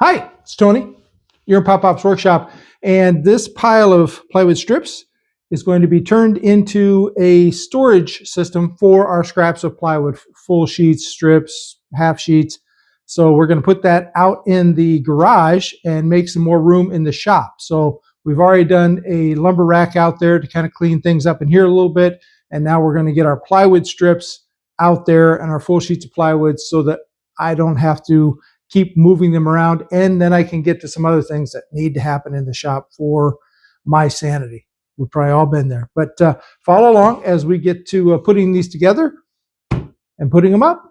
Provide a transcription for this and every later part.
Hi, it's Tony. You're in Pop-Pop's workshop, and this pile of plywood strips is going to be turned into a storage system for our scraps of plywood, full sheets, strips, half sheets. So we're going to put that out in the garage and make some more room in the shop. So we've already done a lumber rack out there to kind of clean things up in here a little bit, and now we're going to get our plywood strips out there and our full sheets of plywood so that I don't have to keep moving them around, and then I can get to some other things that need to happen in the shop for my sanity. We've probably all been there, but follow along as we get to putting these together and putting them up.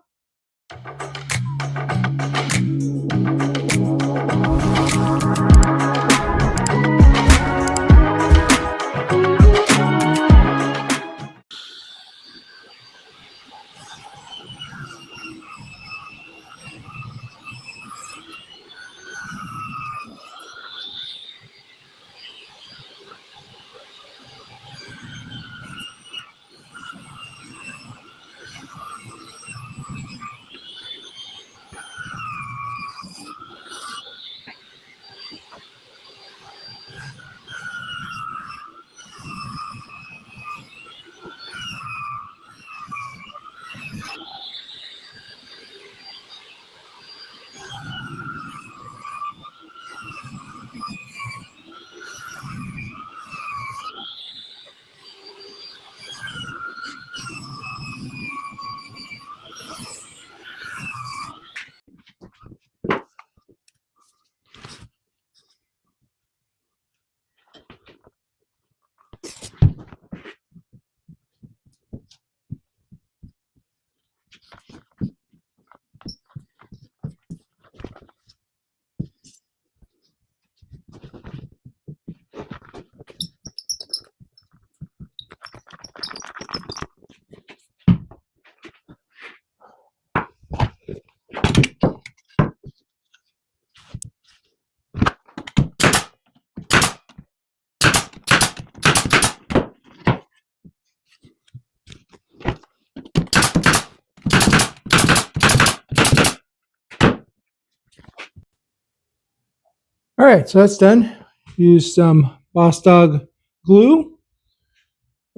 All right, so that's done. Use some Bossdog glue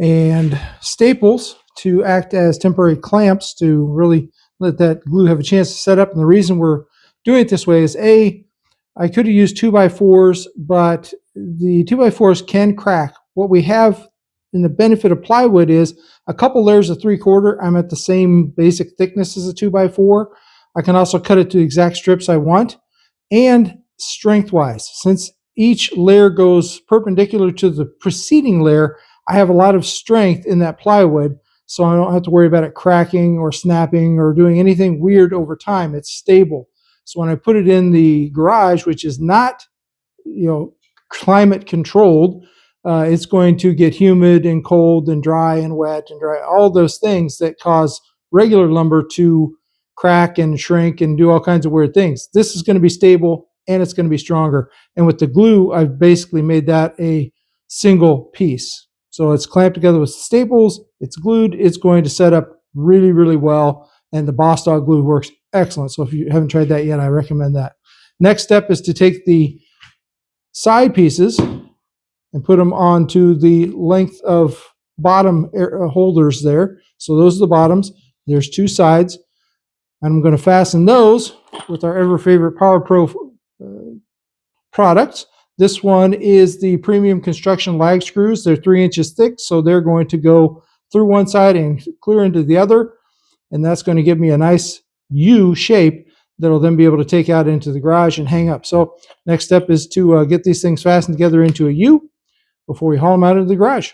and staples to act as temporary clamps to really let that glue have a chance to set up. And the reason we're doing it this way is I could have used 2x4s, but the 2x4s can crack. What we have in the benefit of plywood is a couple layers of 3/4. I'm at the same basic thickness as a 2x4. I can also cut it to the exact strips I want. And strength-wise, since each layer goes perpendicular to the preceding layer, I have a lot of strength in that plywood, so I don't have to worry about it cracking or snapping or doing anything weird over time. It's stable. So when I put it in the garage, which is not, climate controlled, it's going to get humid and cold and dry and wet and dry, all those things that cause regular lumber to crack and shrink and do all kinds of weird things. This is going to be stable and it's going to be stronger. And with the glue, I've basically made that a single piece. So it's clamped together with staples, it's glued, it's going to set up really, really well. And the Bossdog glue works excellent. So if you haven't tried that yet, I recommend that. Next step is to take the side pieces and put them onto the length of bottom holders there. So those are the bottoms. There's two sides. I'm going to fasten those with our ever favorite PowerPro products. This one is the premium construction lag screws. They're 3 inches thick, so they're going to go through one side and clear into the other, and that's going to give me a nice U shape that'll then be able to take out into the garage and hang up. So next step is to get these things fastened together into a U before we haul them out of the garage.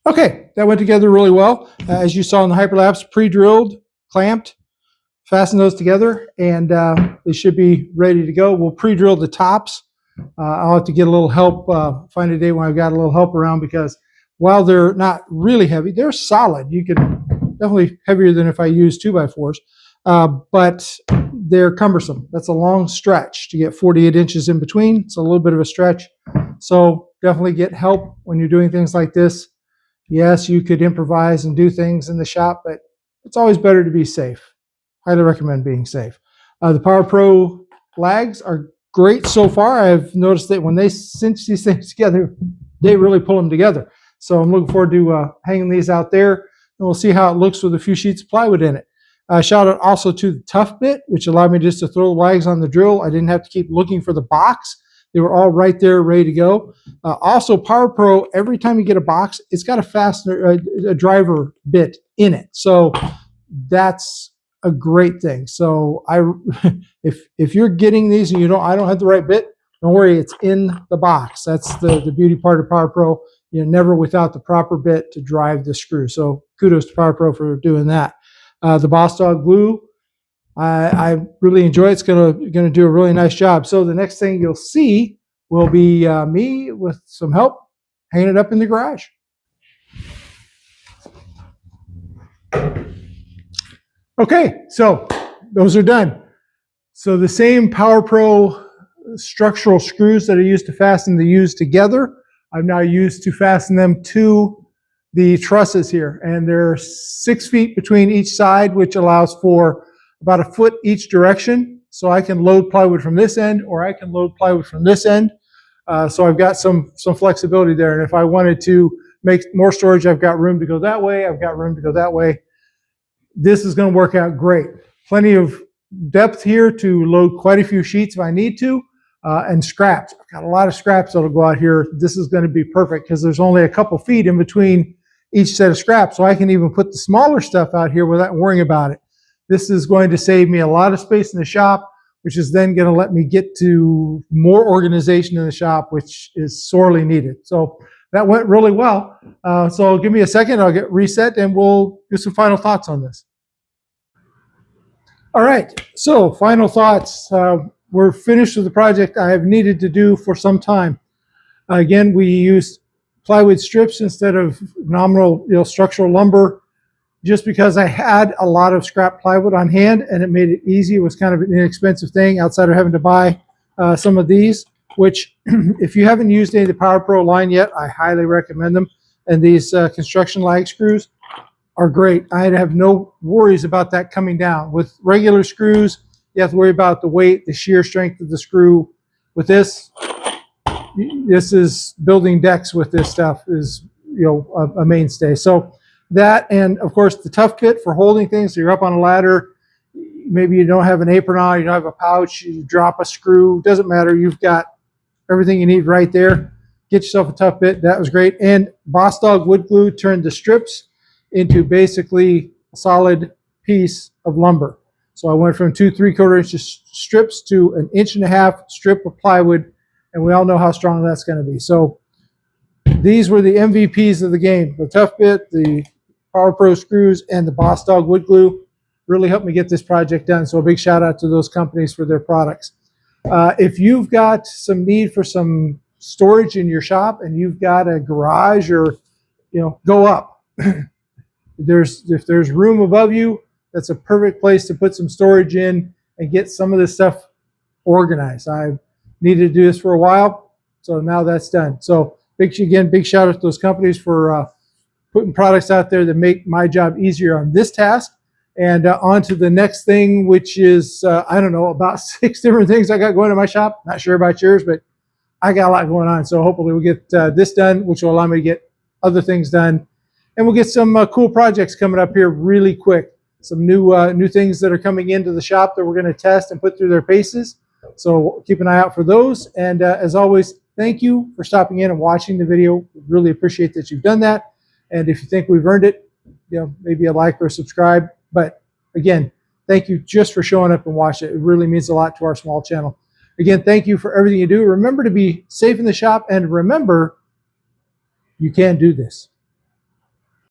Okay, that went together really well. As you saw in the hyperlapse, pre-drilled, clamped, fasten those together, and they should be ready to go. We'll pre-drill the tops. I'll have to get a little help, find a day when I've got a little help around, because while they're not really heavy, they're solid. You can definitely heavier than if I use 2x4s, but they're cumbersome. That's a long stretch to get 48 inches in between. It's a little bit of a stretch. So definitely get help when you're doing things like this. Yes, you could improvise and do things in the shop, but it's always better to be safe. Highly recommend being safe. The PowerPro lags are great so far. I've noticed that when they cinch these things together, they really pull them together. So I'm looking forward to hanging these out there, and we'll see how it looks with a few sheets of plywood in it. Shout out also to the Tufbit, which allowed me just to throw the lags on the drill. I didn't have to keep looking for the box. They were all right there, ready to go. Also, PowerPro, every time you get a box, it's got a fastener, a driver bit in it. So that's a great thing. So if you're getting these and I don't have the right bit, don't worry, it's in the box. That's the beauty part of PowerPro. You're never without the proper bit to drive the screw. So kudos to PowerPro for doing that. The Bossdog glue, I really enjoy it. It's gonna do a really nice job. So the next thing you'll see will be me with some help hanging it up in the garage. Okay, so those are done. So the same PowerPro structural screws that I used to fasten the U's together, I've now used to fasten them to the trusses here. And there are 6 feet between each side, which allows for about a foot each direction. So I can load plywood from this end, or I can load plywood from this end. So I've got some flexibility there. And if I wanted to make more storage, I've got room to go that way. I've got room to go that way. This is going to work out great. Plenty of depth here to load quite a few sheets if I need to, and scraps. I've got a lot of scraps that'll go out here. This is going to be perfect because there's only a couple feet in between each set of scraps, so I can even put the smaller stuff out here without worrying about it. This is going to save me a lot of space in the shop, which is then going to let me get to more organization in the shop, which is sorely needed. So that went really well. So give me a second, I'll get reset and we'll do some final thoughts on this. All right, so final thoughts. We're finished with the project I have needed to do for some time. Again, we used plywood strips instead of nominal structural lumber, just because I had a lot of scrap plywood on hand and it made it easy. It was kind of an inexpensive thing outside of having to buy some of these, which if you haven't used any of the PowerPro line yet, I highly recommend them. And these construction lag screws are great. I have no worries about that coming down. With regular screws, you have to worry about the weight, the shear strength of the screw. With this is building decks with this stuff is a mainstay. So that, and of course the Tufbit for holding things. So you're up on a ladder, maybe you don't have an apron on, you don't have a pouch, you drop a screw, doesn't matter, you've got everything you need right there. Get yourself a Tufbit. That was great. And Bossdog wood glue turned the strips into basically a solid piece of lumber. So I went from 2 3/4 inch strips to 1.5 inch strip of plywood, and we all know how strong that's going to be. So these were the MVPs of the game. The Tufbit, the PowerPro screws, and the Bossdog wood glue really helped me get this project done. So a big shout out to those companies for their products. If you've got some need for some storage in your shop and you've got a garage, or go up. If there's room above you, that's a perfect place to put some storage in and get some of this stuff organized. I've needed to do this for a while, so now that's done. So big shout out to those companies for putting products out there that make my job easier on this task. And on to the next thing, which is, I don't know, about 6 different things I got going in my shop. Not sure about yours, but I got a lot going on. So hopefully we'll get this done, which will allow me to get other things done. And we'll get some cool projects coming up here really quick. Some new things that are coming into the shop that we're going to test and put through their paces. So keep an eye out for those. And as always, thank you for stopping in and watching the video. We really appreciate that you've done that. And if you think we've earned it, maybe a like or a subscribe. But again, thank you just for showing up and watching it. It really means a lot to our small channel. Again, thank you for everything you do. Remember to be safe in the shop, and remember, you can do this.